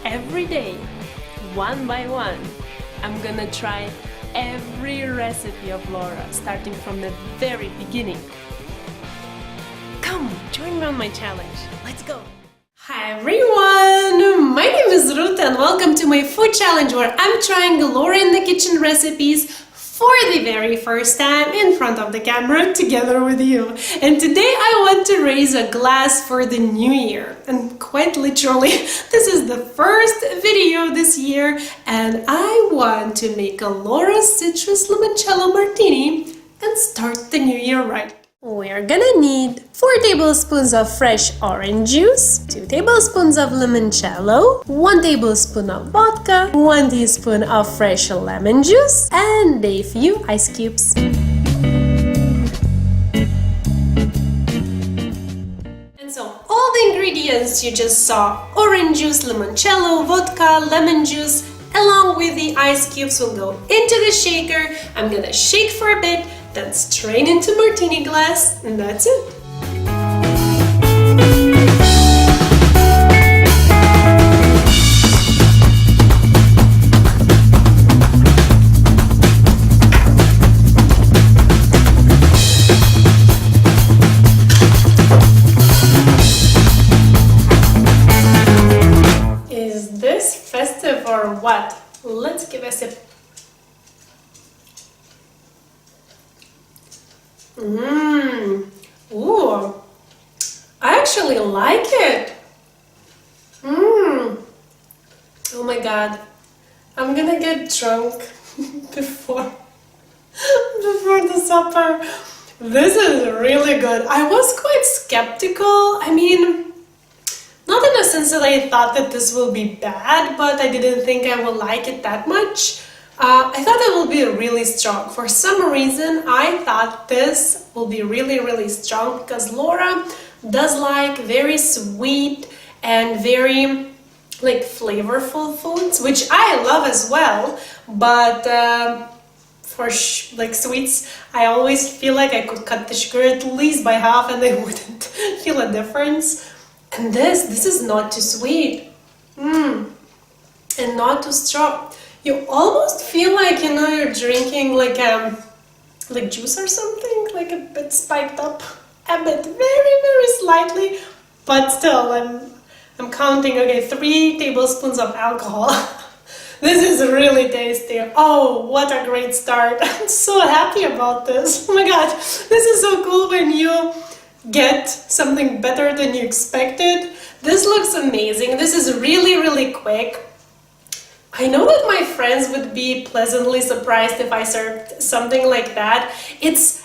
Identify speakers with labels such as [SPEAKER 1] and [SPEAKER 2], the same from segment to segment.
[SPEAKER 1] every day, one by one, I'm gonna try every recipe of Laura, starting from the very beginning. Come, join me on my challenge. Let's go! Hi everyone! My name is Ruta and welcome to my food challenge where I'm trying Laura in the kitchen recipes for the very first time in front of the camera together with you. And today I want to raise a glass for the new year. And quite literally, this is the first video this year and I want to make a Laura Citrus Limoncello Martini and start the new year right. We're gonna need 4 tablespoons of fresh orange juice, 2 tablespoons of limoncello, 1 tablespoon of vodka, 1 teaspoon of fresh lemon juice, and a few ice cubes. And so all the ingredients you just saw, orange juice, limoncello, vodka, lemon juice, along with the ice cubes will go into the shaker. I'm gonna shake for a bit, then strain into martini glass, and that's it. Is this festive or what? Let's give a sip. Ooh, I actually like it. Oh my god, I'm gonna get drunk before the supper. This is really good. I was quite skeptical. I mean, not in the sense that I thought that this will be bad, but I didn't think I would like it that much. I thought it will be really strong. For some reason, I thought this will be really strong because Laura does like very sweet and very like flavorful foods, which I love as well. But for like sweets, I always feel like I could cut the sugar at least by half and I wouldn't feel a difference. And this is not too sweet, and not too strong. You almost feel like, you know, you're drinking like juice or something, like a bit spiked up, a bit, very slightly, but still, I'm counting. Okay, 3 tablespoons of alcohol. This is really tasty. Oh, what a great start! I'm so happy about this. Oh my god, this is so cool when you get something better than you expected. This looks amazing. This is really quick. I know that my friends would be pleasantly surprised if I served something like that. It's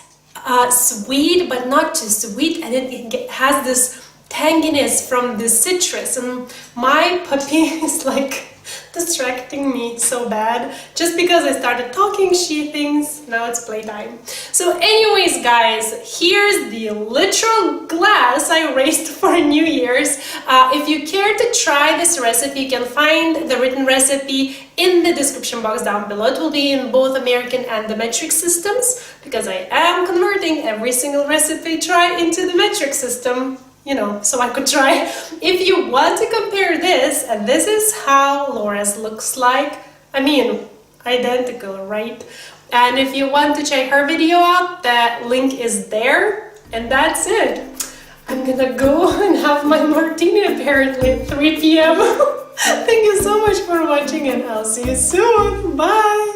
[SPEAKER 1] sweet, but not too sweet, and it has this tanginess from the citrus, and my puppy is like distracting me so bad. Just because I started talking, she thinks now it's playtime. So anyways, guys, here's the literal glass I raised for New Year's. If you care to try this recipe, you can find the written recipe in the description box down below. It will be in both American and the metric systems, because I am converting every single recipe I try into the metric system, you know, so I could try. If you want to compare this, and this is how Laura's looks like. I mean, identical, right? And if you want to check her video out, the link is there. And that's it. I'm gonna go and have my martini apparently at 3 p.m. Thank you so much for watching and I'll see you soon. Bye!